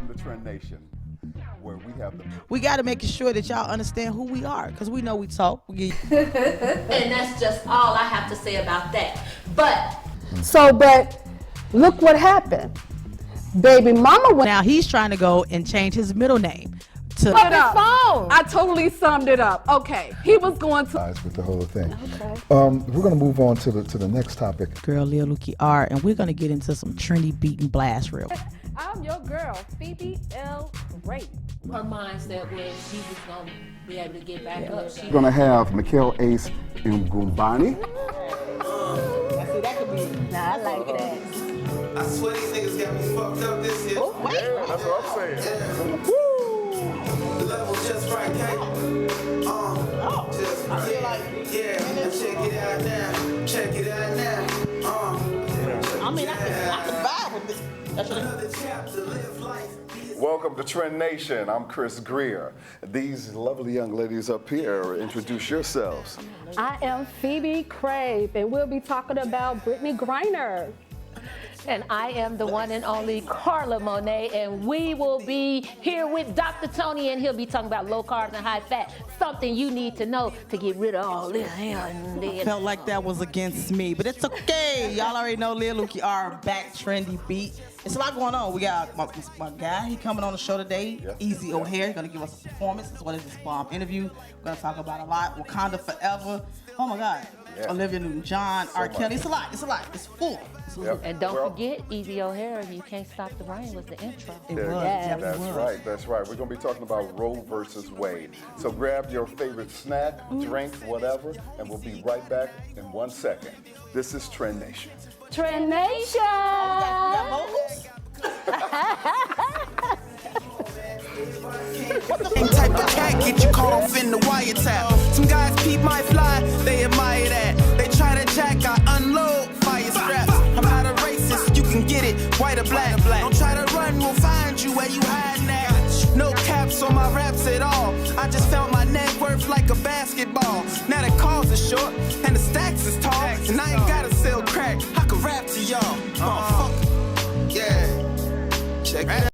Welcome to Trendnation, where we have the... We got to make sure that y'all understand who we are, because we know we talk. And that's just all I have to say about that. But look what happened. Baby mama went. Now he's trying to go and change his middle name to I totally summed it up. Okay, he was going to. With the whole thing. Okay. We're going to move on to the next topic. girl Lil Luki R, and we're going to get into some trendy beat and blast real. I'm your girl, Phoebe L. Ray. her mindset was he was going to be able to get back up. We're going to have Mikhail Ace Ngumbani. Nah, I like that. I swear these niggas got me fucked up this year. Yeah, that's what I'm saying. The level's just right, just right. Yeah, check it out now. Check it out now. I mean, I can vibe with this. That's what Another chapter, live life. Welcome to Trendnation. I'm Chris Greer. These lovely young ladies up here, introduce yourselves. I am Phoebe Crave, and we'll be talking about Brittany Griner. And I am the one and only Carla Monet, and we will be here with Dr. Tony, and he'll be talking about low carbs and high fat, something you need to know to get rid of all this. felt like that was against me, but it's okay. Y'all already know Lil Luki R, back trendy beat. It's a lot going on. We got my guy, he coming on the show today, Easy O'Hare. He's gonna give us a performance as well as this interview. We're gonna talk about a lot. Wakanda Forever. Oh my God. Yeah. Olivia Newton-John, R. Kelly. It's a lot. It's full. Yep. And don't forget, Easy O'Hare, You Can't Stop the Rain was the intro. That's right. We're going to be talking about Roe versus Wade. So grab your favorite snack, drink, whatever, and we'll be right back in 1 second. This is Trendnation. Trendnation! Type of cat get you caught off in the wiretap. Some guys peep my fly, they admire that. They try to jack, I unload fire straps. I'm not a racist, you can get it, white or black. Don't try to run, we'll find you where you hiding at. No caps on my raps at all. I just felt my net worth like a basketball. Now the calls are short and the stacks is tall, and I ain't gotta sell crack. I can rap to y'all, motherfucker. Yeah, check it out.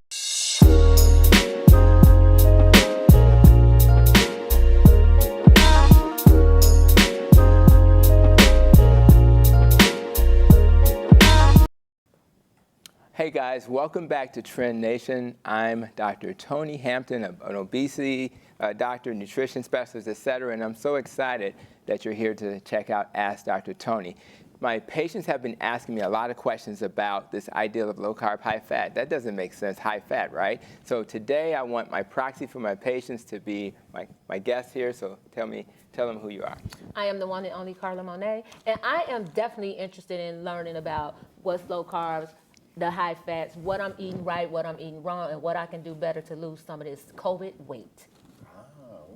Hey guys, welcome back to Trend Nation. I'm Dr. Tony Hampton, an obesity doctor, nutrition specialist, etc., and I'm so excited that you're here to check out Ask Dr. Tony. My patients have been asking me a lot of questions about this ideal of low carb, high fat. That doesn't make sense, high fat, right? So today I want my proxy for my patients to be my guest here, so tell them who you are. I am the one and only Carla Monet, and I am definitely interested in learning about what's low carbs, the high fats, what I'm eating right, what I'm eating wrong, and what I can do better to lose some of this COVID weight.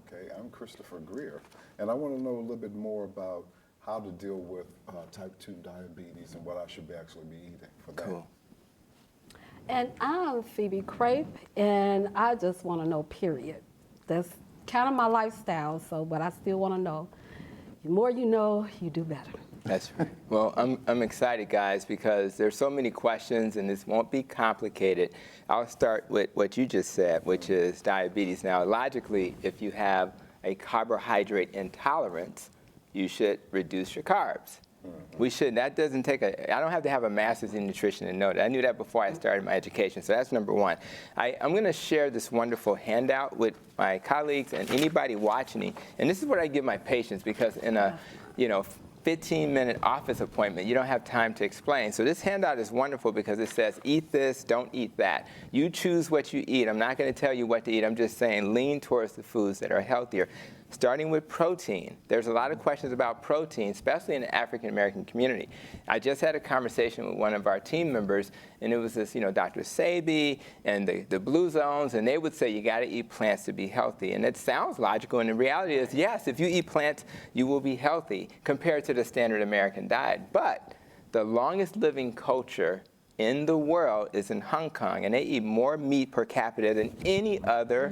Okay. I'm Christopher Greer, and I want to know a little bit more about how to deal with type 2 diabetes and what I should actually be eating for that. Cool. And I'm Phoebe Crave, and I just want to know, period. That's kind of my lifestyle, but I still want to know. The more you know, you do better. That's right. Well, I'm excited, guys, because there's so many questions, and this won't be complicated. I'll start with what you just said, which is diabetes. Now, logically, if you have a carbohydrate intolerance, you should reduce your carbs. We should. That doesn't take I don't have to have a master's in nutrition to know that. I knew that before I started my education, so that's number one. I'm going to share this wonderful handout with my colleagues and anybody watching me, and this is what I give my patients, because in a, 15-minute office appointment, you don't have time to explain. So this handout is wonderful because it says, eat this, don't eat that. You choose what you eat. I'm not going to tell you what to eat. I'm just saying lean towards the foods that are healthier. Starting with protein. There's a lot of questions about protein, especially in the African-American community. I just had a conversation with one of our team members, and it was this, Dr. Sabi and the Blue Zones, and they would say you got to eat plants to be healthy. And it sounds logical, and the reality is, yes, if you eat plants, you will be healthy compared to the standard American diet. But the longest living culture in the world is in Hong Kong, and they eat more meat per capita than any other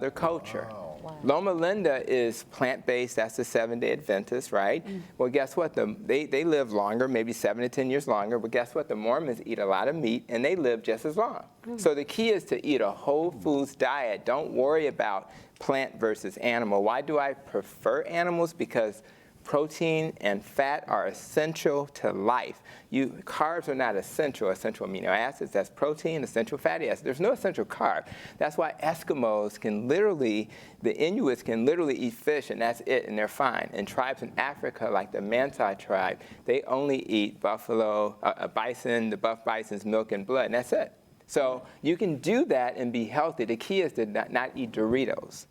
culture. Wow. Wow. Loma Linda is plant-based. That's the Seventh-day Adventist, right? Well, guess what? They live longer, maybe 7 to 10 years longer. But guess what? The Mormons eat a lot of meat, and they live just as long. So the key is to eat a whole foods diet. Don't worry about plant versus animal. Why do I prefer animals? Because protein and fat are essential to life. Carbs are not essential amino acids. That's protein, essential fatty acids. There's no essential carb. That's why Eskimos can literally, the Inuits can literally eat fish, and that's it, and they're fine. And tribes in Africa, like the Maasai tribe, they only eat buffalo, bison, the buff bison's milk and blood, and that's it. So you can do that and be healthy. The key is to not eat Doritos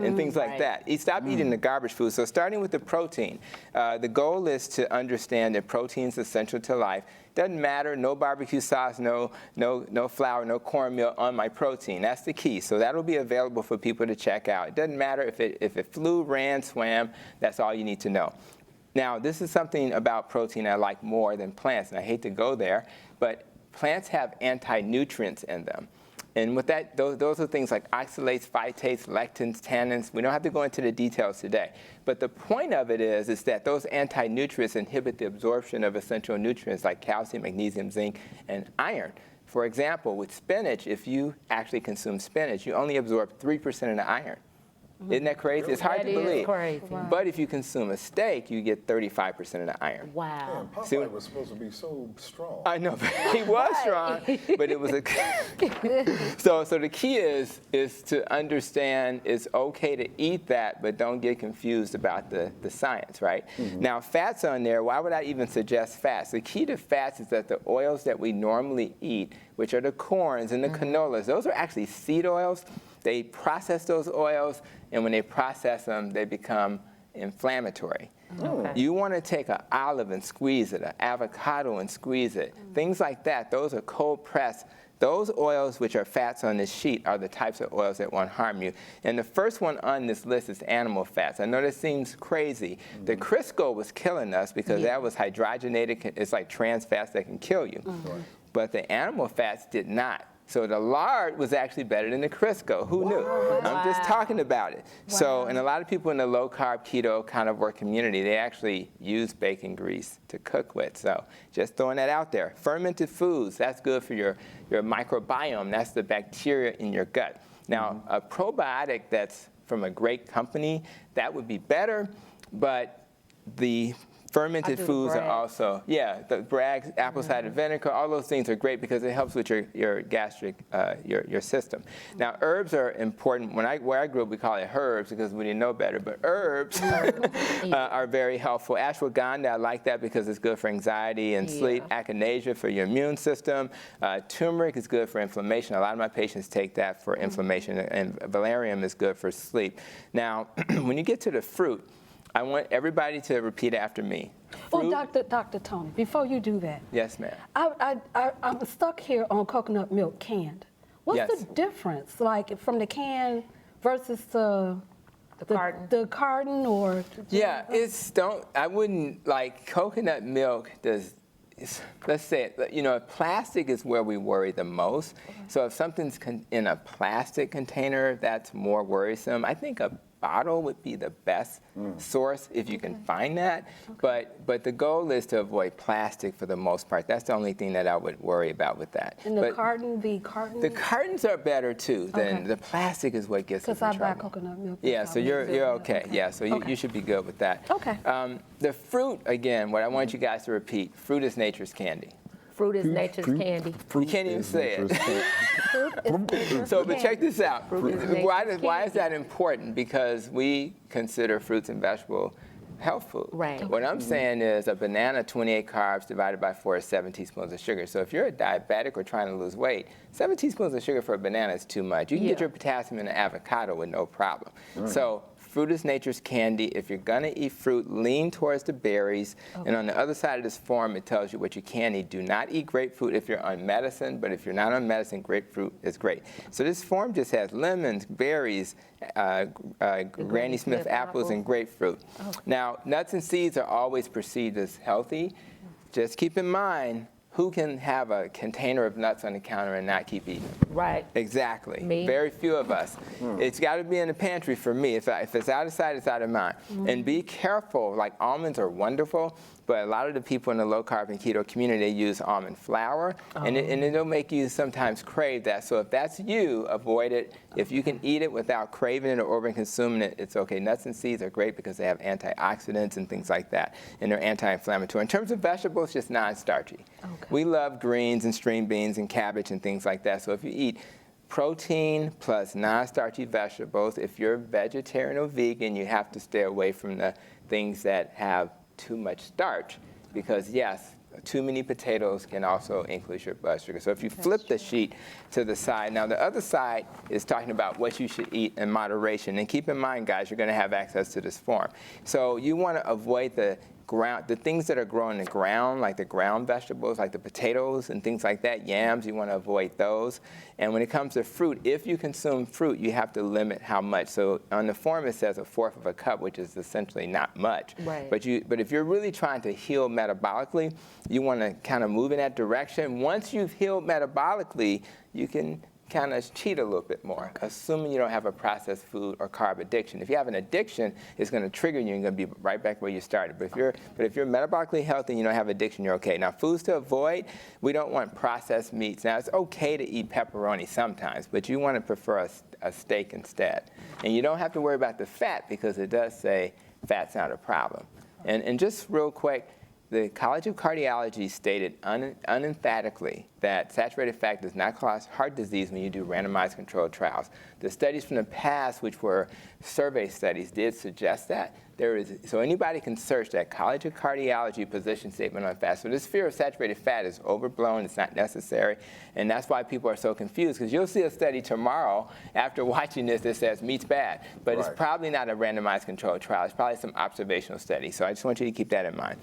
and things like that. Stop eating the garbage food. So starting with the protein, the goal is to understand that protein is essential to life. Doesn't matter, no barbecue sauce, no flour, no cornmeal on my protein. That's the key. So that'll be available for people to check out. It doesn't matter if it flew, ran, swam. That's all you need to know. Now, this is something about protein I like more than plants, and I hate to go there, but plants have anti-nutrients in them. And with that, those are things like oxalates, phytates, lectins, tannins. We don't have to go into the details today. But the point of it is that those anti-nutrients inhibit the absorption of essential nutrients like calcium, magnesium, zinc, and iron. For example, with spinach, if you actually consume spinach, you only absorb 3% of the iron. Isn't that crazy? It's hard to believe. That is crazy. Wow. But if you consume a steak, you get 35% of the iron. Wow. Popeye was supposed to be so strong. I know, but he was strong, but it was a. So the key is to understand it's okay to eat that, but don't get confused about the science, right? Now, fats on there, why would I even suggest fats? The key to fats is that the oils that we normally eat, which are the corns and the canolas, those are actually seed oils. They process those oils, and when they process them, they become inflammatory. Okay. You want to take an olive and squeeze it, an avocado and squeeze it. Things like that, those are cold pressed. Those oils which are fats on this sheet are the types of oils that won't harm you. And the first one on this list is animal fats. I know that seems crazy. The Crisco was killing us because that was hydrogenated. It's like trans fats that can kill you. But the animal fats did not. So the lard was actually better than the Crisco. Who knew? I'm just talking about it. So, and a lot of people in the low-carb keto carnivore community, they actually use bacon grease to cook with. So just throwing that out there. Fermented foods, that's good for your microbiome. That's the bacteria in your gut. Now, a probiotic that's from a great company, that would be better, but the fermented foods are also, the Bragg's apple cider vinegar, all those things are great because it helps with your gastric, your system. Now, herbs are important. Where I grew up, we call it herbs because we didn't know better, but herbs are very helpful. Ashwagandha, I like that because it's good for anxiety and sleep. Echinacea for your immune system. Turmeric is good for inflammation. A lot of my patients take that for inflammation, and valerian is good for sleep. Now, when you get to the fruit, I want everybody to repeat after me. Oh, Dr. Tony, before you do that. Yes, ma'am. I'm stuck here on coconut milk canned. What's the difference, like from the can versus the carton? The carton or? I wouldn't, like coconut milk does, let's say, plastic is where we worry the most. So if something's in a plastic container, that's more worrisome. I think a bottle would be the best source if you can find that. But the goal is to avoid plastic for the most part. That's the only thing that I would worry about with that. And the carton? The cartons are better too than the plastic is what gets us in trouble. Because I buy coconut milk. Yeah, so you're okay. Yeah, so you should be good with that. Okay. The fruit, again, what I want you guys to repeat, fruit is nature's candy. Fruit is nature's candy. You can't even say it. So, but check this out. Why is that important? Because we consider fruits and vegetables health food. Right. What I'm saying is a banana, 28 carbs divided by 4 is 7 teaspoons of sugar. So if you're a diabetic or trying to lose weight, 7 teaspoons of sugar for a banana is too much. You can get your potassium in an avocado with no problem. So fruit is nature's candy. If you're gonna eat fruit, lean towards the berries. And on the other side of this form, it tells you what you can eat. Do not eat grapefruit if you're on medicine, but if you're not on medicine, grapefruit is great. So this form just has lemons, berries, Granny Smith apples, and grapefruit. Now, nuts and seeds are always perceived as healthy. Just keep in mind, who can have a container of nuts on the counter and not keep eating? Right. Exactly. Me. Very few of us. It's got to be in the pantry for me. If it's out of sight, it's out of mind. And be careful. Like, almonds are wonderful, but a lot of the people in the low-carb and keto community, they use almond flour, and it'll make you sometimes crave that. So if that's you, avoid it. If you can eat it without craving it or over-consuming it, it's okay. Nuts and seeds are great because they have antioxidants and things like that, and they're anti-inflammatory. In terms of vegetables, just non-starchy. Okay. We love greens and string beans and cabbage and things like that. So if you eat protein plus non-starchy vegetables, if you're vegetarian or vegan, you have to stay away from the things that have too much starch, because yes, too many potatoes can also increase your blood sugar. So if you flip the sheet to the side, now the other side is talking about what you should eat in moderation. And keep in mind, guys, you're going to have access to this form. So you want to avoid the things that are grown in the ground, like the ground vegetables, like the potatoes and things like that, yams, you want to avoid those. And when it comes to fruit, if you consume fruit, you have to limit how much. So on the form, it says 1/4 of a cup, which is essentially not much. Right. But if you're really trying to heal metabolically, you want to kind of move in that direction. Once you've healed metabolically, you can kind of cheat a little bit more, assuming you don't have a processed food or carb addiction. If you have an addiction, it's going to trigger you and you're going to be right back where you started. But if you're metabolically healthy and you don't have addiction, you're okay. Now, foods to avoid, we don't want processed meats. Now, it's okay to eat pepperoni sometimes, but you want to prefer a steak instead. And you don't have to worry about the fat, because it does say fat's not a problem. And just real quick, the College of Cardiology stated unemphatically that saturated fat does not cause heart disease when you do randomized controlled trials. The studies from the past, which were survey studies, did suggest that. So anybody can search that College of Cardiology position statement on fat. So this fear of saturated fat is overblown. It's not necessary. And that's why people are so confused, because you'll see a study tomorrow after watching this that says meat's bad. But It's probably not a randomized controlled trial. It's probably some observational study. So I just want you to keep that in mind.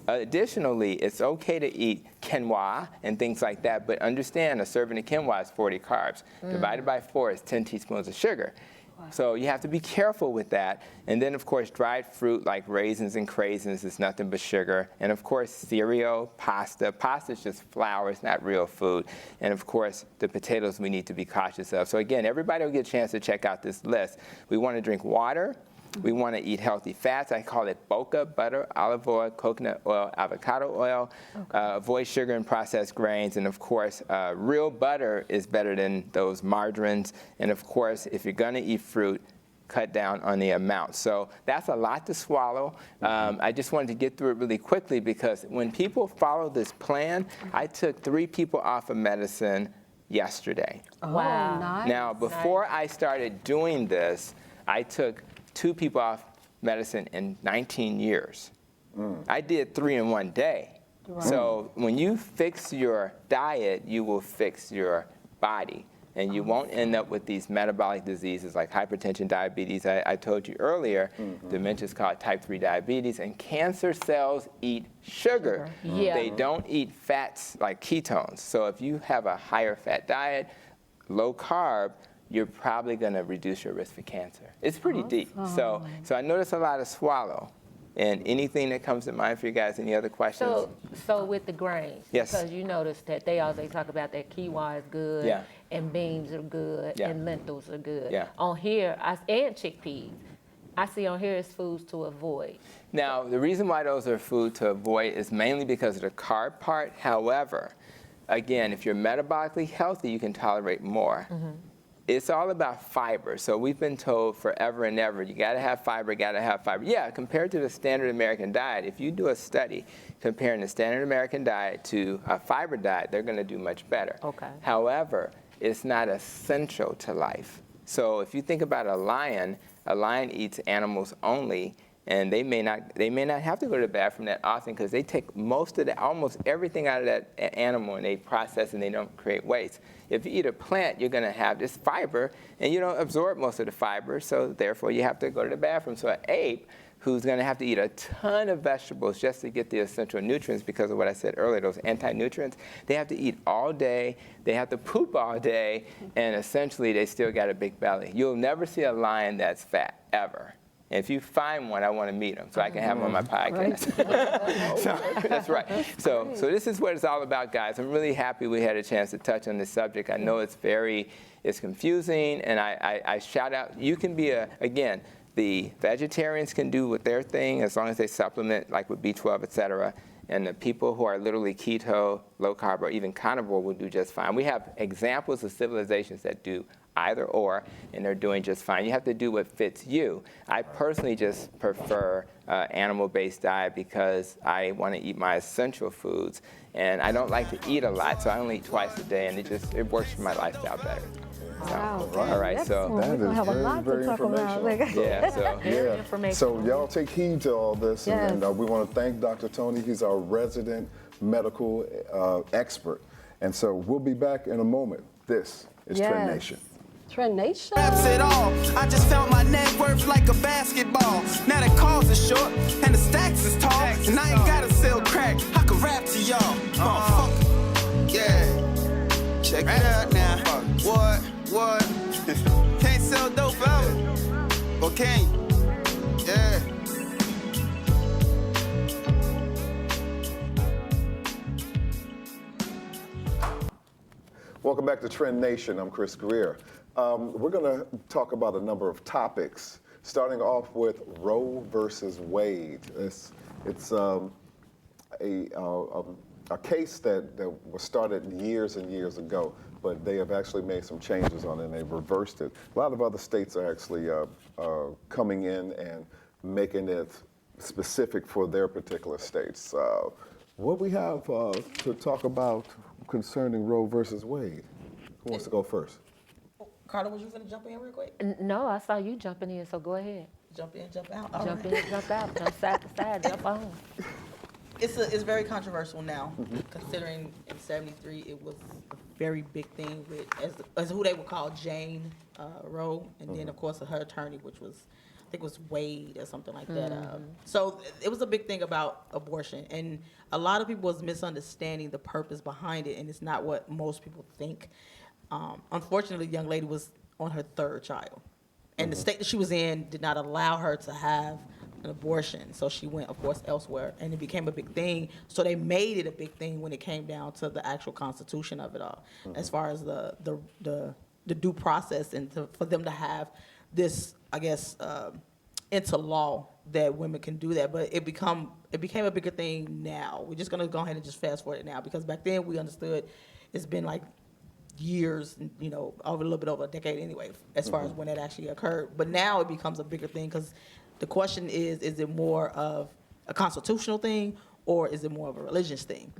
Additionally, it's okay to eat quinoa and things like that, but understand a serving of quinoa is 40 carbs. Divided by 4 is 10 teaspoons of sugar. Wow. So you have to be careful with that. And then, of course, dried fruit like raisins and craisins is nothing but sugar. And, of course, cereal, pasta. Pasta is just flour. It's not real food. And, of course, the potatoes we need to be cautious of. So, again, everybody will get a chance to check out this list. We want to drink water. We want to eat healthy fats. I call it boca, butter, olive oil, coconut oil, avocado oil. Avoid sugar and processed grains. And, of course, real butter is better than those margarines. And, of course, if you're going to eat fruit, cut down on the amount. So that's a lot to swallow. I just wanted to get through it really quickly, because when people follow this plan, I took 3 people off of medicine yesterday. Wow. Nice. Now, before I started doing this, I took 2 people off medicine in 19 years. I did 3 in one day. Right. So when you fix your diet, you will fix your body. And you won't end up with these metabolic diseases like hypertension, diabetes. I told you earlier, dementia is called type 3 diabetes, and cancer cells eat sugar. Yeah. They don't eat fats like ketones. So if you have a higher fat diet, low carb, you're probably going to reduce your risk for cancer. It's pretty deep. So I know there's a lot to swallow. And anything that comes to mind for you guys, any other questions? So with the grains, yes. Because you notice that they always talk about that quinoa is good, yeah. and beans are good, yeah. and lentils are good. Yeah. On here, and chickpeas, I see on here is foods to avoid. Now, the reason why those are food to avoid is mainly because of the carb part. However, again, if you're metabolically healthy, you can tolerate more. It's all about fiber. So we've been told forever and ever, you gotta have fiber, gotta have fiber. Yeah, compared to the standard American diet, if you do a study comparing the standard American diet to a fiber diet, they're gonna do much better. Okay. However, it's not essential to life. So if you think about a lion eats animals only, and they may not have to go to the bathroom that often, because they take almost everything out of that animal, and they process and they don't create waste. If you eat a plant, you're going to have this fiber, and you don't absorb most of the fiber, so therefore you have to go to the bathroom. So an ape, who's going to have to eat a ton of vegetables just to get the essential nutrients, because of what I said earlier, those anti-nutrients, they have to eat all day, they have to poop all day, and essentially they still got a big belly. You'll never see a lion that's fat, ever. And if you find one, I want to meet them so I can have them on my podcast. So, that's right. So this is what it's all about, guys. I'm really happy we had a chance to touch on this subject. I know it's confusing, and I shout out, you can be again, the vegetarians can do their thing as long as they supplement, like with B12, et cetera. And the people who are literally keto, low carb, or even carnivore will do just fine. We have examples of civilizations that do either or, and they're doing just fine. You have to do what fits you. I personally just prefer animal-based diet because I want to eat my essential foods, and I don't like to eat a lot, so I only eat twice a day, and it works for my lifestyle better. Wow. All right, so That is have a lot to very talk about. informational. yeah, so Very informational. So y'all take heed to all this, Yes. and we want to thank Dr. Tony. He's our resident medical expert. And so we'll be back in a moment. This is Trendnation. Trendnation. Raps it all. I just felt my net worth like a basketball. Now the calls are short and the stacks is tall. And I ain't gotta sell crack. I can rap to y'all. Yeah. Check it out now. What? Can't sell dope forever. Or can you? Yeah. Welcome back to Trend Nation. I'm Chris Greer. We're going to talk about a number of topics, starting off with Roe versus Wade. It's a case that was started years and years ago, but they have actually made some changes on it and they've reversed it. A lot of other states are actually coming in and making it specific for their particular states. What we have to talk about concerning Roe versus Wade? Who wants to go first? Carla, was you going to jump in real quick? No, I saw you jumping in, so go ahead. Jump in, jump out. All Jump right. in, jump out, jump side to side, jump on. It's very controversial now, considering in '73 it was a very big thing with as who they would call Jane Roe, and then of course her attorney, which was I think it was Wade or something like that. So it was a big thing about abortion, and a lot of people was misunderstanding the purpose behind it, and it's not what most people think. Unfortunately, the young lady was on her third child, and the state that she was in did not allow her to have an abortion, so she went, of course, elsewhere, and it became a big thing. So they made it a big thing when it came down to the actual constitution of it all, as far as the due process, and for them to have this, I guess, into law that women can do that. But it became a bigger thing now. We're just gonna go ahead and just fast forward it now, because back then we understood it's been like years, over a little bit over a decade anyway, as far as when that actually occurred. But now it becomes a bigger thing, because the question is it more of a constitutional thing, or is it more of a religious thing?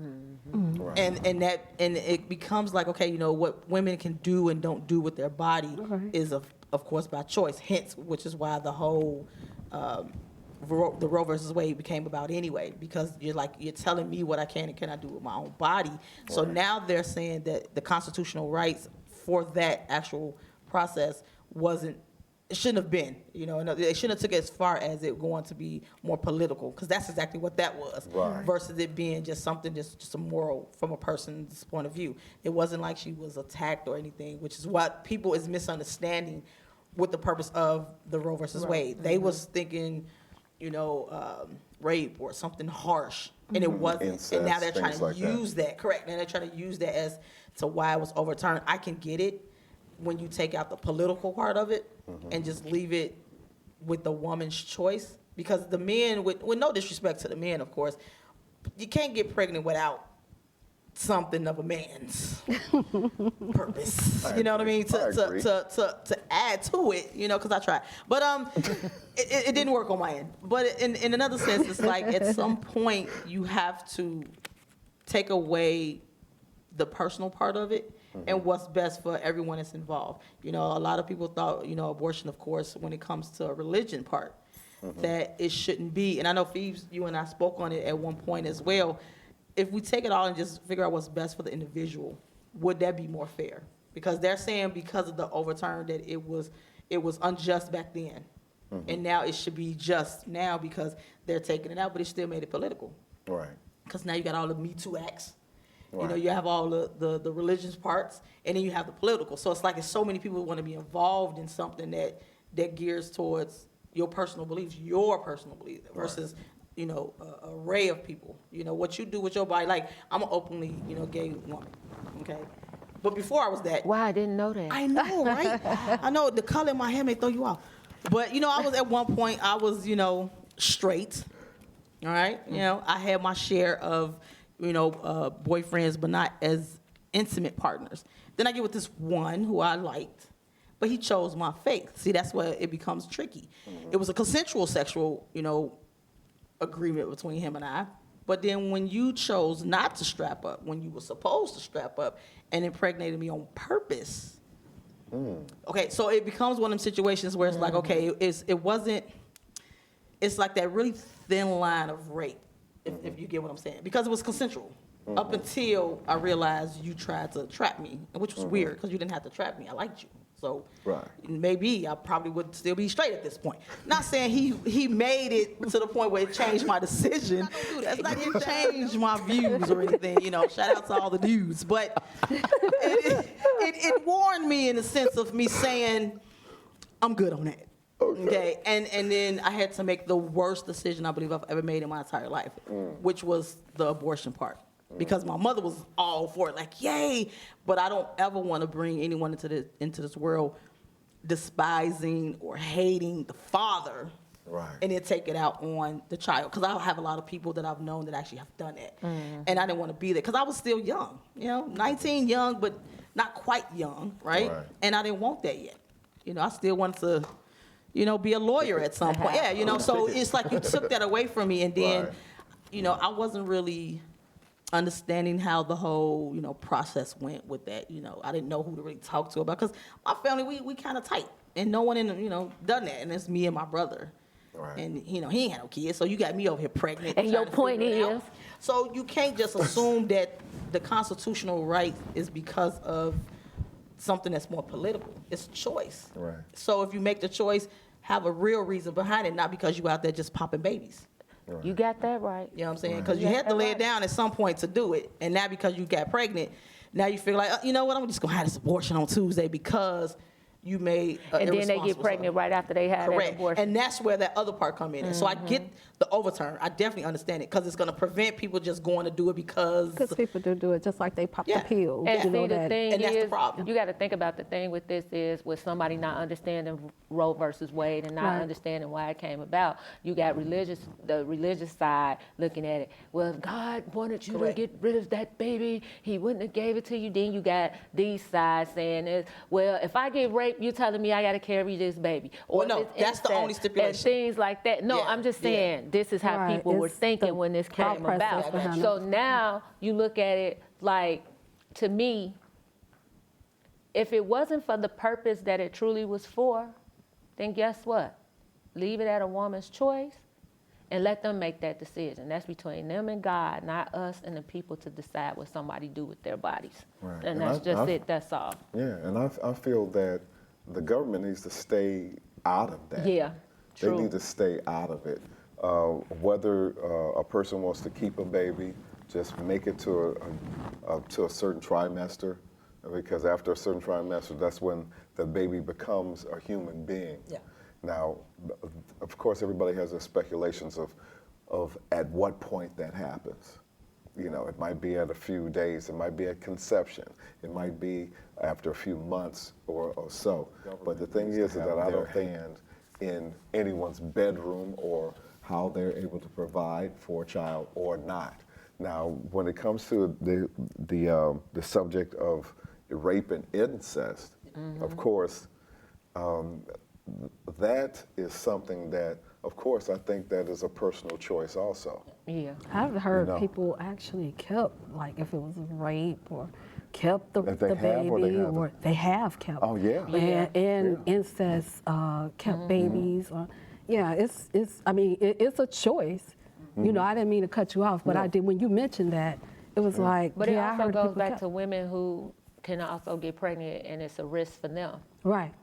Right. And it becomes like, okay, what women can do and don't do with their body is of course by choice. Hence, which is why the whole the Roe versus Wade became about anyway, because you're telling me what I can and cannot do with my own body. So now they're saying that the constitutional rights for that actual process it shouldn't have been, and they shouldn't have took it as far as it going to be more political, because that's exactly what that was, versus it being just something, just a moral from a person's point of view. It wasn't like she was attacked or anything, which is what people is misunderstanding with the purpose of the Roe versus Wade. They was thinking, rape or something harsh, and it wasn't. Incest, and now they're trying to use that. Correct. Now they're trying to use that as to why it was overturned. I can get it when you take out the political part of it and just leave it with the woman's choice, because the men, with no disrespect to the men, of course, you can't get pregnant without something of a man's purpose. You know what I mean? To add to it, because I tried. But it didn't work on my end. But in another sense, it's like at some point you have to take away the personal part of it and what's best for everyone that's involved. A lot of people thought, abortion, of course, when it comes to a religion part, that it shouldn't be. And I know, Phoebes, you and I spoke on it at one point as well. If we take it all and just figure out what's best for the individual, would that be more fair? Because they're saying because of the overturn that it was unjust back then, and now it should be just now because they're taking it out, but it still made it political. Right. Because now you got all the Me Too acts. Right. You have all the religious parts, and then you have the political. So it's like it's so many people who want to be involved in something that gears towards your personal beliefs versus, you know, a array of people. You know, what you do with your body. Like, I'm an openly, you know, gay woman, okay? But before I was that. Wow, I didn't know that. I know, right? I know the color in my hair may throw you off. But, you know, I was at one point, I was, you know, straight, all right? You know, I had my share of, you know, boyfriends, but not as intimate partners. Then I get with this one who I liked, but he chose my faith. See, that's where it becomes tricky. It was a consensual sexual, you know, agreement between him and I. But then when you chose not to strap up, when you were supposed to strap up and impregnated me on purpose, okay, so it becomes one of them situations where it's like, okay, it's like that really thin line of rape, if you get what I'm saying, because it was consensual. Up until I realized you tried to trap me, which was weird because you didn't have to trap me. I liked you. So maybe I probably would still be straight at this point. Not saying he made it to the point where it changed my decision. That's not going to change my views or anything. You know, shout out to all the dudes. But it warned me in the sense of me saying, I'm good on that. Okay. And then I had to make the worst decision I believe I've ever made in my entire life, which was the abortion part. Because my mother was all for it, like, yay. But I don't ever want to bring anyone into this world despising or hating the father, and then take it out on the child. Because I have a lot of people that I've known that actually have done that. And I didn't want to be there because I was still young, you know, 19, young, but not quite young, right? And I didn't want that yet. You know, I still wanted to, you know, be a lawyer at some point. Yeah, you know, so it's like you took that away from me. And then, you know, I wasn't really understanding how the whole, you know, process went with that. You know, I didn't know who to really talk to about, because my family, we kind of tight, and no one in, you know, done that, and it's me and my brother. And, you know, he ain't had no kids, so you got me over here pregnant. And your point is? So you can't just assume that the constitutional right is because of something that's more political. It's a choice. So if you make the choice, have a real reason behind it, not because you out there just popping babies. You got that right. You know what I'm saying? Because you had to lay it down at some point to do it. And now because you got pregnant, now you feel like, you know what, I'm just going to have this abortion on Tuesday because you made and then they get pregnant right after they had that abortion. And that's where that other part come in. So I get the overturn. I definitely understand it, because it's going to prevent people just going to do it because people do it just like they pop the pill. And see, the thing that's the is, problem. you got to think about the thing with this is, with somebody not understanding Roe versus Wade and not understanding why it came about, you got the religious side looking at it. Well, if God wanted you to get rid of that baby, he wouldn't have gave it to you. Then you got these sides saying is, well, if I get raped, you telling me I got to carry this baby. Or no, that's the only stipulation. And things like that. No, I'm just saying this is how people were thinking when this came about. So now you look at it like, to me, if it wasn't for the purpose that it truly was for, then guess what? Leave it at a woman's choice and let them make that decision. That's between them and God, not us and the people to decide what somebody do with their bodies. And that's just it, that's all. Yeah, and I feel that the government needs to stay out of that. Yeah, true. They need to stay out of it. Whether a person wants to keep a baby, just make it to a certain trimester, because after a certain trimester, that's when the baby becomes a human being. Now, of course, everybody has their speculations of at what point that happens. You know, it might be at a few days, it might be at conception, it might be after a few months or so. But the thing is that I don't think in anyone's bedroom or how they're able to provide for a child or not. Now, when it comes to the subject of rape and incest, of course, that is something that, of course, I think that is a personal choice also. Yeah. I've heard people actually kept, like, if it was a rape or kept the baby, or they have kept. Oh, yeah. And incest kept babies. Or, I mean, it's a choice. You know, I didn't mean to cut you off, but I did. When you mentioned that, it was like, but it I also heard goes back to women who can also get pregnant, and it's a risk for them.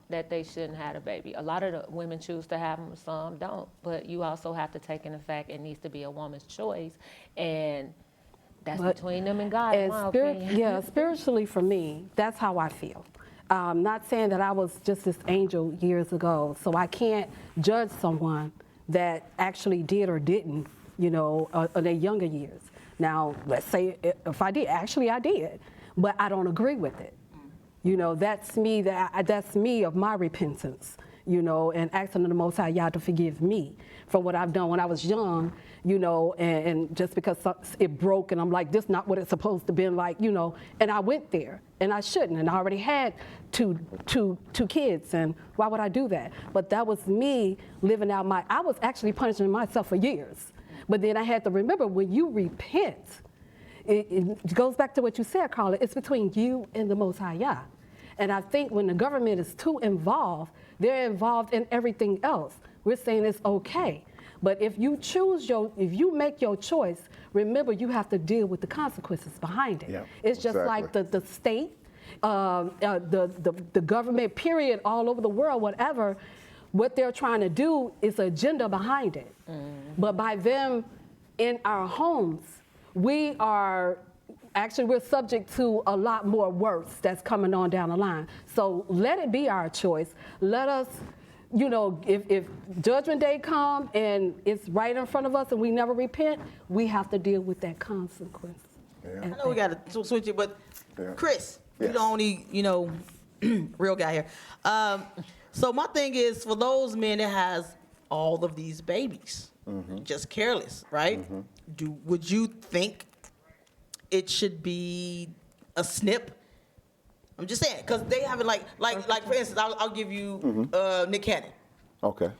That they shouldn't have a baby. A lot of the women choose to have them, some don't. But you also have to take in the fact it needs to be a woman's choice, and that's between them and God, in my opinion. Yeah, spiritually for me, that's how I feel. I'm not saying that I was just this angel years ago, so I can't judge someone that actually did or didn't, you know, in their younger years. Now, let's say if I did, actually I did, but I don't agree with it. You know, that's me, that's me of my repentance, you know, and asking the Most High Yah to forgive me for what I've done when I was young, you know, and just because it broke and I'm like, this is not what it's supposed to be like, you know, and I went there and I shouldn't, and I already had two kids, and why would I do that? But that was me living out I was actually punishing myself for years. But then I had to remember, when you repent, it goes back to what you said, Carla, it's between you and the Most High Yah. And I think when the government is too involved, they're involved in everything else. We're saying it's okay. But if you if you make your choice, remember you have to deal with the consequences behind it. Yeah, it's just like the state, the government, period, all over the world, whatever, what they're trying to do is an agenda behind it. But by them in our homes, we're subject to a lot more worse that's coming on down the line. So let it be our choice. Let us, you know, if Judgment Day come and it's right in front of us and we never repent, we have to deal with that consequence. Yeah. I know we got to switch it, but Chris, Yes. you're the only, you know, real guy here. So my thing is, for those men that has all of these babies, just careless, right? Would you think it should be a snip? I'm just saying, because they have it like for instance, I'll give you Nick Cannon. Okay.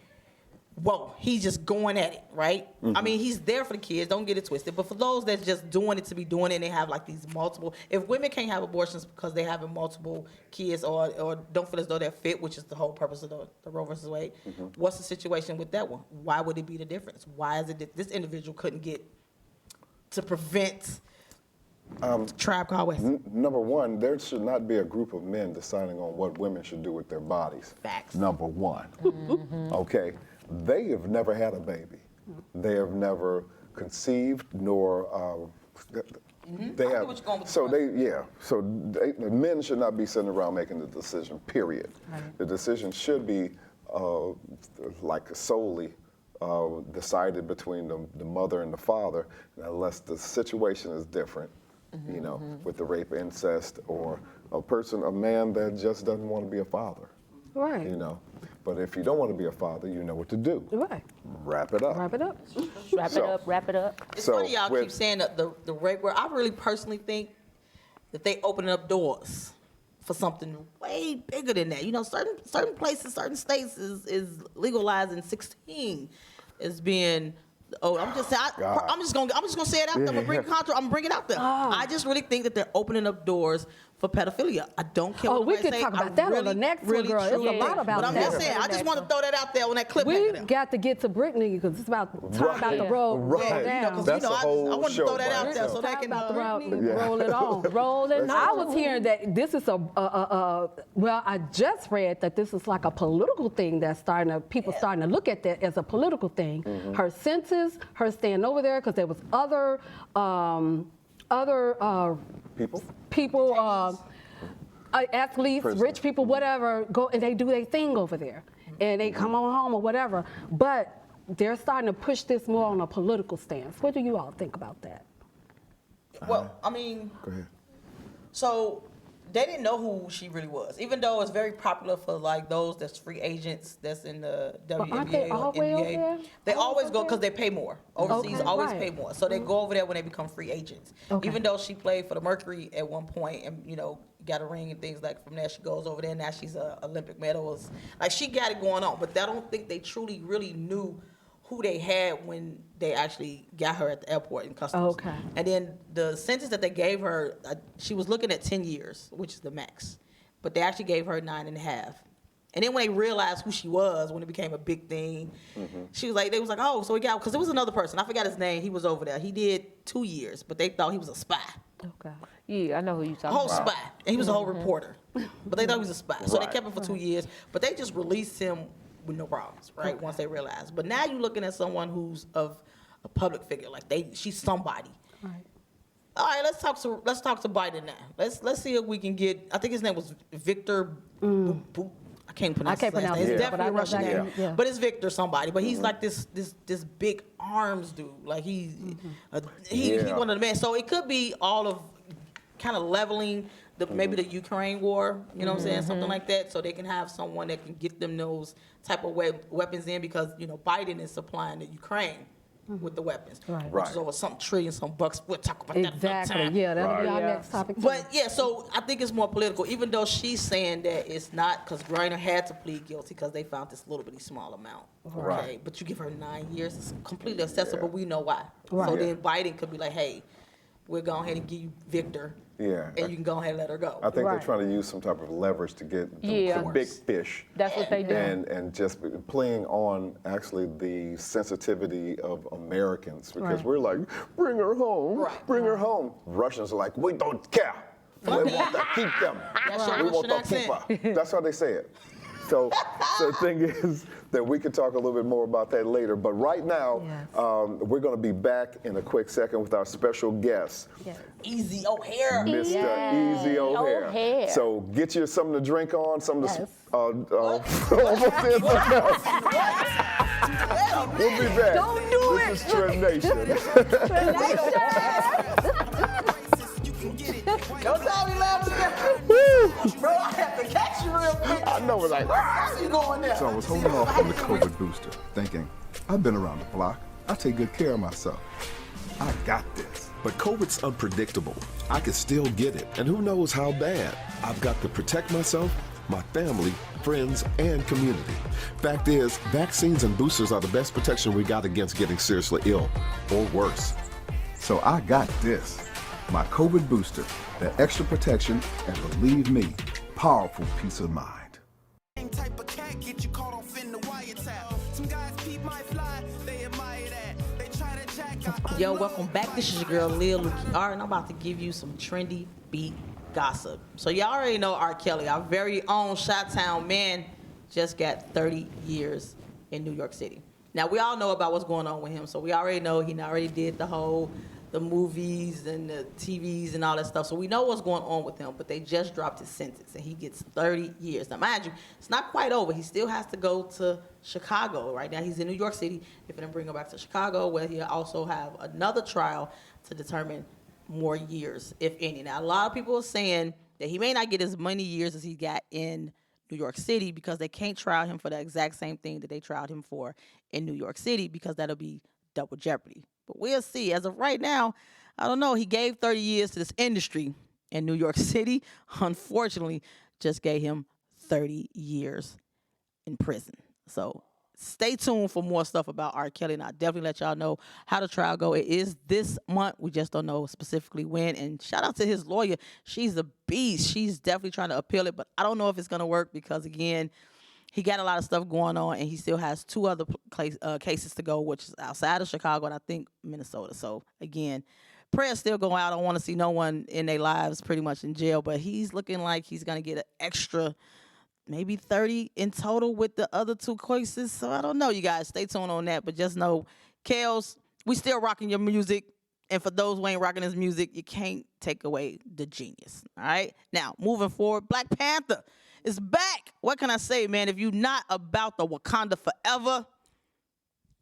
Whoa, he's just going at it, right? I mean, he's there for the kids, don't get it twisted. But for those that's just doing it to be doing it, and they have like these multiple, if women can't have abortions because they having multiple kids or don't feel as though they're fit, which is the whole purpose of the Roe versus Wade, what's the situation with that one? Why would it be the difference? Why is it that this individual couldn't get to prevent Tribe Called Quest? Number one, there should not be a group of men deciding on what women should do with their bodies. Facts. Number one. Okay. They have never had a baby. They have never conceived, nor they have. The men should not be sitting around making the decision. Period. Right. The decision should be like solely decided between the mother and the father, unless the situation is different. You know, with the rape, incest, or a man that just doesn't want to be a father. Right. You know, but if you don't want to be a father, you know what to do. Right. Wrap it up. Wrap it up. Wrap it up. It's funny y'all keep saying the rape word. I really personally think that they opening up doors for something way bigger than that. You know, certain places, certain states is legalizing 16 as being. Oh, I'm just saying. I'm just gonna say it out there. I'm gonna bring it out there. I just really think that they're opening up doors for pedophilia. I don't care. We could talk about that on the next one, girl. There's a lot about that. But I'm just saying. I just want to throw that out there on that clip. We got to get to Brittany because it's about time about the road. Right. Down. That's a whole I want to show throw that by out there itself. so they can roll it on. Roll it on. I was hearing that this is well, I just read that this is like a political thing that's people starting to look at that as a political thing. Her sentence, her staying over there because there was other people, athletes, rich people, whatever, go and they do their thing over there, and they come on home or whatever. But they're starting to push this more on a political stance. What do you all think about that? Well, I mean, Go ahead. so they didn't know who she really was, even though it's very popular for like those that's free agents that's in the WNBA or NBA. They always go because they pay more. Overseas always pay more, so they go over there when they become free agents. Even though she played for the Mercury at one point and got a ring and things like from there, she goes over there. Now she's a Olympic medalist. Like she got it going on, but I don't think they truly really knew who they had when they actually got her at the airport in customs. Okay. And then the sentence that they gave her, she was looking at 10 years, which is the max. But they actually gave her 9.5. And then when they realized who she was, when it became a big thing, she was like, they was like, oh, so we got, because there was another person, I forgot his name, he was over there. He did 2 years, but they thought he was a spy. Okay. Yeah, I know who you talking A whole about. spy. And he was a whole reporter. But they thought he was a spy. So they kept him for 2 years, but they just released him with no problems, right? Once they realized. But now you're looking at someone who's of a public figure, like she's somebody. Right. All right, let's talk to Biden now. Let's see if we can get. I think his name was Victor. I can't pronounce. I can't his last pronounce name. it, It's but definitely I a know Russian that name, yeah. but it's Victor somebody. But he's like this big arms dude. Like he one of the men. So it could be all of kind of leveling maybe the Ukraine war. You know what I'm saying? Something like that. So they can have someone that can get them those type of weapons in because Biden is supplying the Ukraine with the weapons, which is over some $1 trillion bucks. We'll talk about that another time. Yeah, that'll be our next topic. But yeah, so I think it's more political, even though she's saying that it's not, because Griner had to plead guilty because they found this little bitty small amount. Okay, but you give her 9 years, it's completely accessible. We know why. So then Biden could be like, hey, we'll go ahead and give you Victor. And you can go ahead and let her go. I think they're trying to use some type of leverage to get the big fish. That's what they do. And just playing on actually the sensitivity of Americans because we're like, bring her home, bring her home. Russians are like, we don't care. We want to keep them. That's your We want Russian to keep accent. her. That's how they say it. So the thing is that we can talk a little bit more about that later. But right now, we're going to be back in a quick second with our special guest, Easy O'Hare. Mr. Easy O'Hare. O'Hare. So get you something to drink on, something to almost said something else. We'll be back. Don't do it. This is Trendnation. Don't tell me laughing. Bro, I have to catch you real quick. I know, like, How's you going there? So I was holding off on the COVID booster, thinking, I've been around the block. I take good care of myself. I got this. But COVID's unpredictable. I could still get it, and who knows how bad. I've got to protect myself, my family, friends, and community. Fact is, vaccines and boosters are the best protection we got against getting seriously ill or worse. So I got this. My COVID booster, that extra protection, and believe me, powerful peace of mind. Type of cat get you caught off in the wiretap. Some guys peep my fly, they admire that. They try to jack. Yo, welcome back. This is your girl, Lil Luki R, and I'm about to give you some trendy beat gossip. So y'all already know R. Kelly, our very own Chi-Town man, just got 30 years in New York City. Now, we all know about what's going on with him, so we already know he already did the movies and the TVs and all that stuff. So we know what's going on with him, but they just dropped his sentence and he gets 30 years. Now, mind you, it's not quite over. He still has to go to Chicago. Right now, he's in New York City. They're going to bring him back to Chicago, where he'll also have another trial to determine more years, if any. Now, a lot of people are saying that he may not get as many years as he got in New York City because they can't trial him for the exact same thing that they tried him for in New York City because that'll be double jeopardy. But we'll see. As of right now, I don't know. He gave 30 years to this industry in New York City. Unfortunately, just gave him 30 years in prison. So stay tuned for more stuff about R. Kelly, and I'll definitely let y'all know how the trial go. It is this month. We just don't know specifically when. And shout out to his lawyer. She's a beast. She's definitely trying to appeal it, but I don't know if it's going to work because, again, he got a lot of stuff going on, and he still has 2 other cases to go, which is outside of Chicago and I think Minnesota. So, again, prayers still going out. I don't want to see no one in their lives pretty much in jail, but he's looking like he's going to get an extra maybe 30 in total with the other 2 cases. So, I don't know, you guys. Stay tuned on that, but just know, Kels, we still rocking your music. And for those who ain't rocking his music, you can't take away the genius, all right? Now, moving forward, Black Panther is back. What can I say, man? If you're not about the Wakanda forever,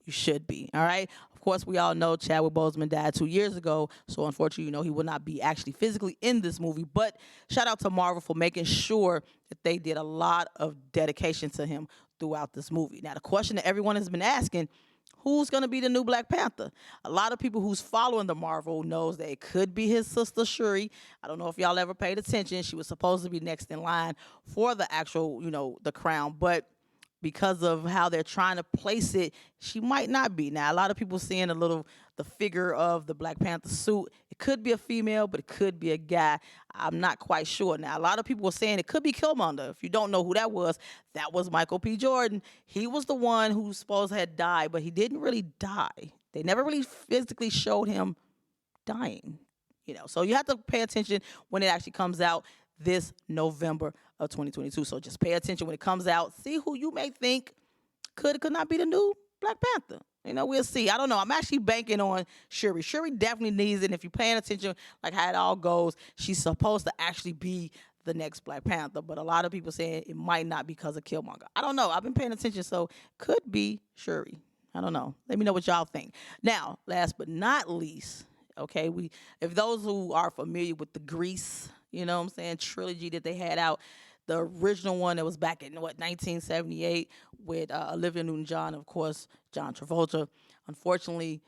you should be, all right? Of course, we all know Chadwick Boseman died 2 years ago, so unfortunately, he will not be actually physically in this movie. But shout out to Marvel for making sure that they did a lot of dedication to him throughout this movie. Now, the question that everyone has been asking, who's going to be the new Black Panther? A lot of people who's following the Marvel knows that it could be his sister Shuri. I don't know if y'all ever paid attention. She was supposed to be next in line for the actual, the crown. But because of how they're trying to place it, she might not be. Now, a lot of people seeing the figure of the Black Panther suit. It could be a female, but it could be a guy. I'm not quite sure. Now, a lot of people were saying it could be Killmonger. If you don't know who that was Michael P. Jordan. He was the one who supposed had died, but he didn't really die. They never really physically showed him dying. So you have to pay attention when it actually comes out this November of 2022. So just pay attention when it comes out. See who you may think could not be the new Black Panther. You know, we'll see. I don't know. I'm actually banking on Shuri. Shuri definitely needs it. And if you're paying attention, like how it all goes, she's supposed to actually be the next Black Panther. But a lot of people saying it might not because of Killmonger. I don't know. I've been paying attention, so could be Shuri. I don't know. Let me know what y'all think. Now, last but not least, okay, if those who are familiar with the Grease, you know what I'm saying, trilogy that they had out, the original one that was back in, 1978 with Olivia Newton-John, of course, John Travolta. Unfortunately,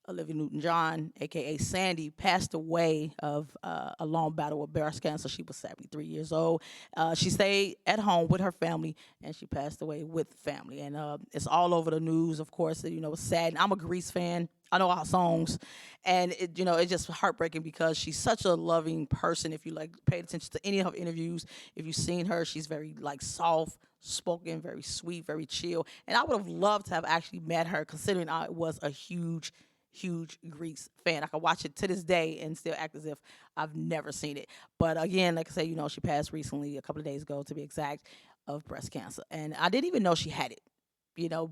Olivia Newton-John, a.k.a. Sandy, passed away of a long battle with breast cancer. She was 73 years old. She stayed at home with her family, and she passed away with family. And it's all over the news, of course. You know, it's sad. And I'm a Grease fan. I know our songs. And, it's just heartbreaking because she's such a loving person. If you, paid attention to any of her interviews, if you've seen her, she's very, soft-spoken, very sweet, very chill. And I would have loved to have actually met her, considering I was a huge Grease fan. I can watch it to this day and still act as if I've never seen it. But again, like I say, she passed recently, a couple of days ago to be exact, of breast cancer. And I didn't even know she had it,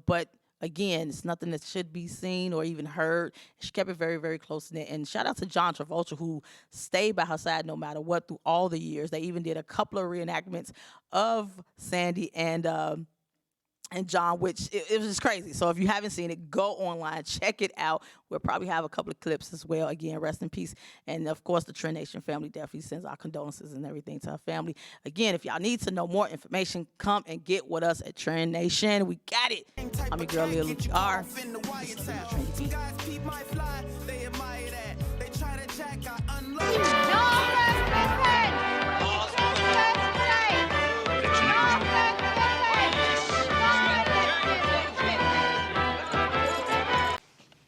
but again, it's nothing that should be seen or even heard. She kept it very, very close knit. And shout out to John Travolta, who stayed by her side no matter what through all the years. They even did a couple of reenactments of Sandy and John, which it was just crazy. So if you haven't seen it, go online, check it out. We'll probably have a couple of clips as well. Again, rest in peace. And of course, the Trendnation family definitely sends our condolences and everything to her family. Again, if y'all need to know more information, come and get with us at Trendnation. We got it. I'm your girl, Lil Lucy R.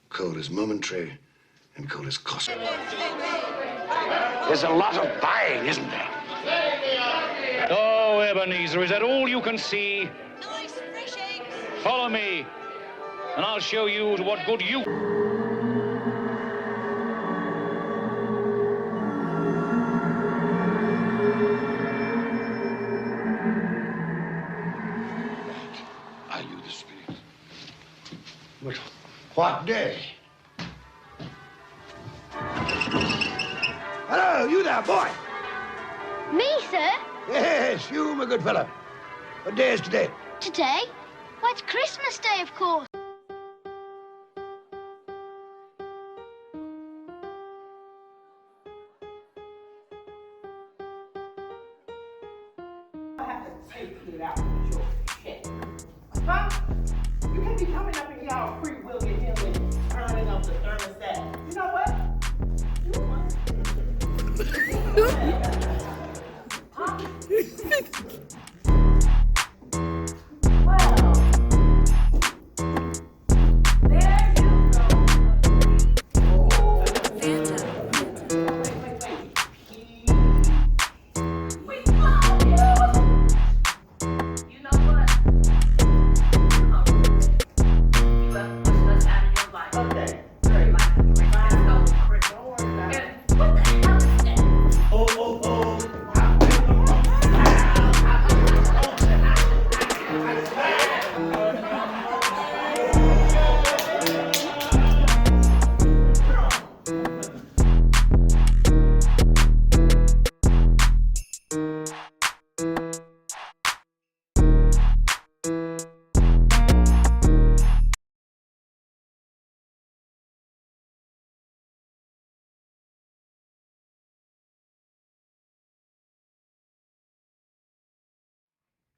Cold is momentary and cold is costly. There's a lot of buying, isn't there? Oh, Ebenezer, is that all you can see? Nice fresh eggs. Follow me, and I'll show you to what good you... Are you the spirit? But what day? Hello, you there, boy. Me, sir? Yes, you, my good fellow. What day is today? Today? Why, it's Christmas Day, of course. I have to take it out with your shit. Huh? You can't be coming up in here all free will get him and turning up the thermostat. You know what?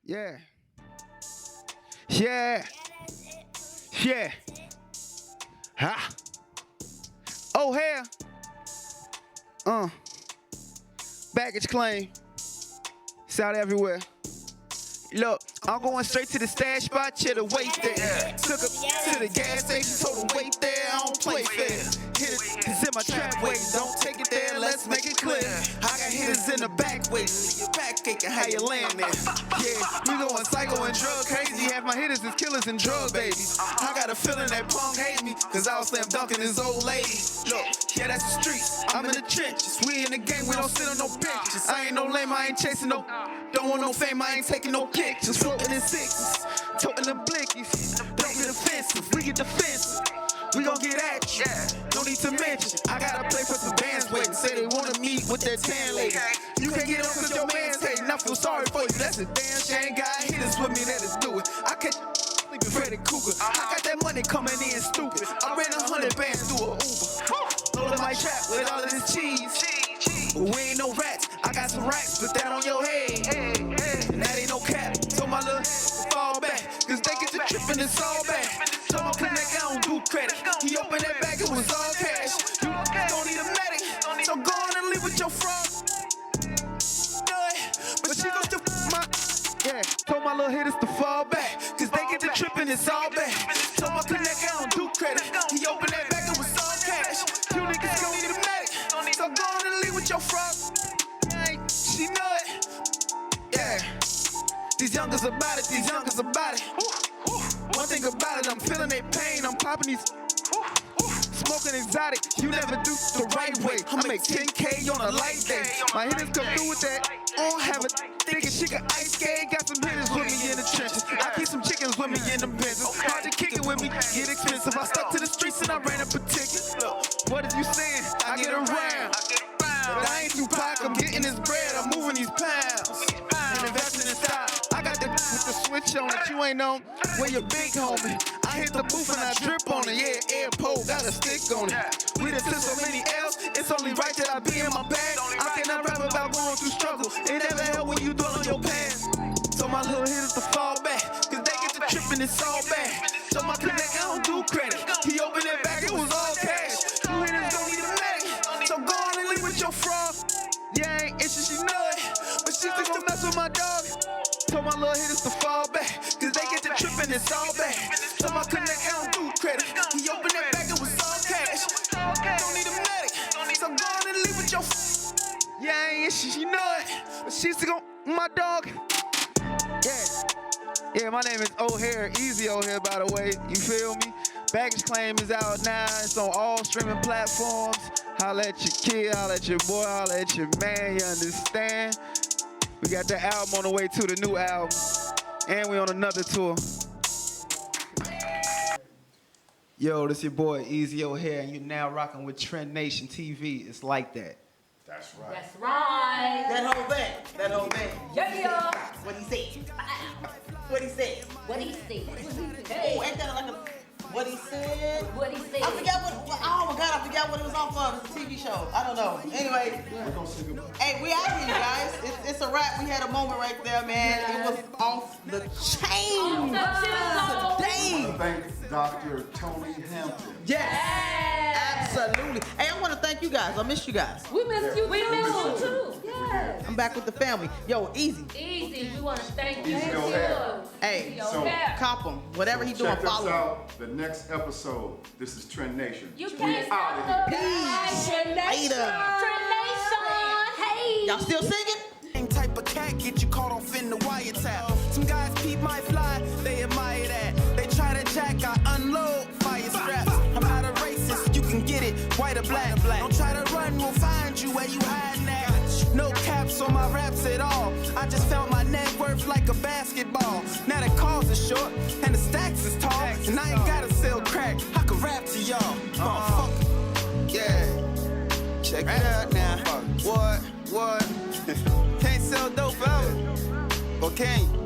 Yeah. Yeah. Yeah. Ha. Oh, hell. Baggage claim. It's out everywhere. Look, I'm going straight to the stash spot, chill the wait there. Took her to the gas station, told her wait there, I don't play fair. Hit it, it's in my trap wait, don't take it there, let's make it clear. I got hitters in the back waiting, your back aching, how you land there. Yeah, we going psycho and drug crazy, half my hitters is killers and drug babies. I got a feeling that punk hate me, cause I was slam dunking his old lady. Look, yeah, that's the streets, I'm in the trenches. We in the game, we don't sit on no benches. I ain't no lame, I ain't chasing no, don't want no fame, I ain't taking no pictures. Floating in sixes, toting the blickies. Don't get offensive, we get defensive. We gon' get at you, no need to mention. I gotta play for some bands waiting, say they wanna meet with that tan lady. You can't get on cause your man's hating, I feel sorry for you, that's a damn shame. God hit us with me, let us do it. I catch sleeping Freddy Cougar, I got that money coming in stupid. I ran 100 bands through a Uber. Loaded my trap with all of this cheese. But we ain't no rats, I got some racks, put that on your head. And that ain't no cap, so my little fall back, cause they get to tripping, it's all back. So my connect, I don't do credit. He opened that bag, it was all cash. You don't need a medic, so go on and leave with your fraud. But she gon' still my, told my little hitters to fall back, cause they get to tripping, it's all back. So my connect, I don't do credit. He opened that bag, it was all cash. You niggas don't need a medic, so go on and leave with your fraud. She know it, These youngers about it, these youngers about it. One thing about it, I'm feeling their pain, I'm popping these. Smoking exotic, you never do the right way. I make 10K on a light day. My hitters come through with that. I don't have a thinking she can ice skate. Got some hitters with me in the trenches. I keep some chickens with me in the business. Hard to kick it with me, get expensive. I stuck to the streets and I ran up a ticket. What is you saying? I get around. But I ain't too pack, I'm getting this bread, I'm moving these pounds. And investing in style. I got the with the switch on it, you ain't know where your big homie. I hit the booth and I drip on it, airport, got a stick on it. We done took so many L's, it's only right that I be in my bag. I cannot rap about going through struggle, it never help when you dwell on your past. So my little hitters to fall back, cause they get to tripping, it's all bad. So my connect, I don't do credit. He opened that bag, it was all cash. You hitters don't need a medic, so go on and leave with your fraud. Yeah, ain't itching, she know it, but she still gon' mess with my dog. Told my little hitters to fall back, cause they get to tripping, it's all bad. So my connect, I don't do credit. He opened that bag, it was all cash. Don't need a medic, so go on and leave with your Yeah, ain't itching, she know it, but she still gon' my dog. Yeah, my name is O'Hare, Easy O'Hare, by the way, you feel me? Baggage Claim is out now, it's on all streaming platforms. Holla at your kid, holla at your boy, holla at your man, you understand? We got that album on the way too, the new album. And we on another tour. Yo, this your boy, Easy O'Hare, and you're now rocking with Trendnation TV. It's like that. That's right. That's right. That whole thing. Yeah. What he said. What he said. What he said. Oh, ain't that like a, what he said? What he said. I forgot what, oh my God, I forgot what it was off of. It's a TV show. I don't know. Anyway. Hey, we out here, you guys. It's a wrap. We had a moment right there, man. It was off the chain today. Thank Dr. Tony Hampton. Yes. Absolutely. Hey, I want to thank you guys. I missed you guys. We missed you. We missed you too. Yes. I'm back with the family. Yo, Easy. Easy. We want to thank you. Easy O'Hare. Hey, So, cop him. Whatever he doing, check this follow him. out. The next episode. This is Trendnation. You We can't out of stop here. the Later. Trendnation. Hey. Y'all still singing? Same type of cat get you caught off in the wiretap. Some guys peep my fly, they admire that. They try to jack, I unload fire straps. I'm not a racist, you can get it, white or black. Don't try to run, we'll find you where you hiding at. No caps on my raps at all. I just felt my net worth like a basketball. Now the calls are short and the stacks is tall. And I ain't gotta sell crack, I can rap to y'all. Yeah, check it out now. What? Can't sell dope forever. Or can you?